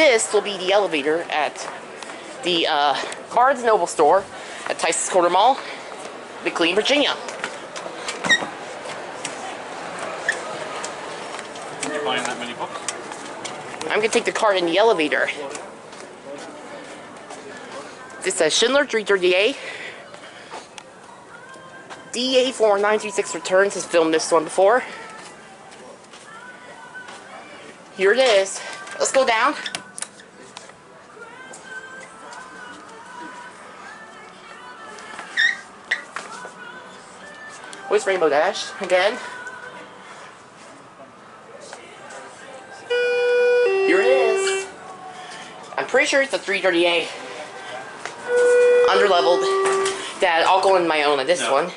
this will be the elevator at the Barnes & Noble store at Tyson's Corner Mall, McLean, Virginia. Are you buying that many books? I'm going to take the card in the elevator. This says Schindler 330A. DA4936 Returns has filmed this one before. Here it is. Let's go down. Where's Rainbow Dash? Again. Here it is. I'm pretty sure it's a 330A. Underleveled. Dad, I'll go in my own on this one.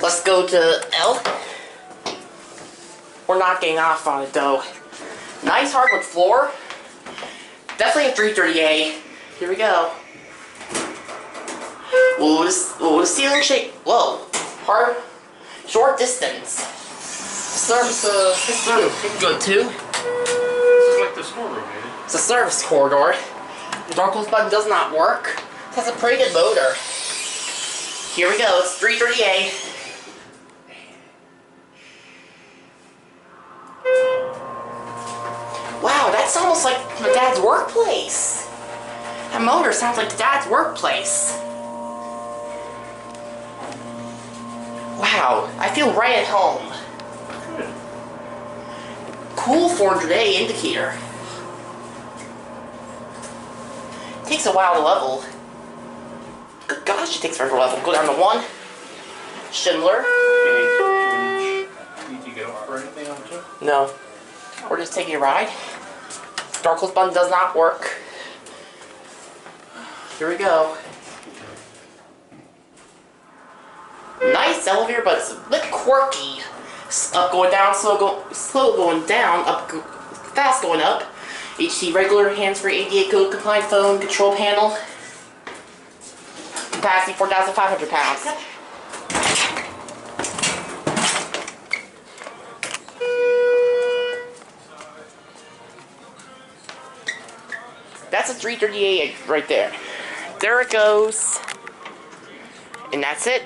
Let's go to L. We're not getting off on it though. Nice hardwood floor. Definitely a 330A. Here we go. Whoa, the ceiling shape. Whoa. Hard. Short distance. Service, this room is good too. This is like the storeroom, maybe. It's a service corridor. The door close button does not work. It has a pretty good motor. Here we go. It's 330A. Wow, that's almost like my dad's workplace. That motor sounds like dad's workplace. Wow, I feel right at home. Cool 400A indicator. Takes a while to level. Good gosh, it takes forever to level. Go down to 1. Schindler. Need to get off or anything on it? No. We're just taking a ride. Door close button does not work. Here we go. Nice elevator, but it's a bit quirky. Up going down, slow going down, up fast going up. HC regular, hands-free, ADA code compliant phone, control panel. Capacity 4,500 pounds. That's a 338 right there. There it goes. And that's it.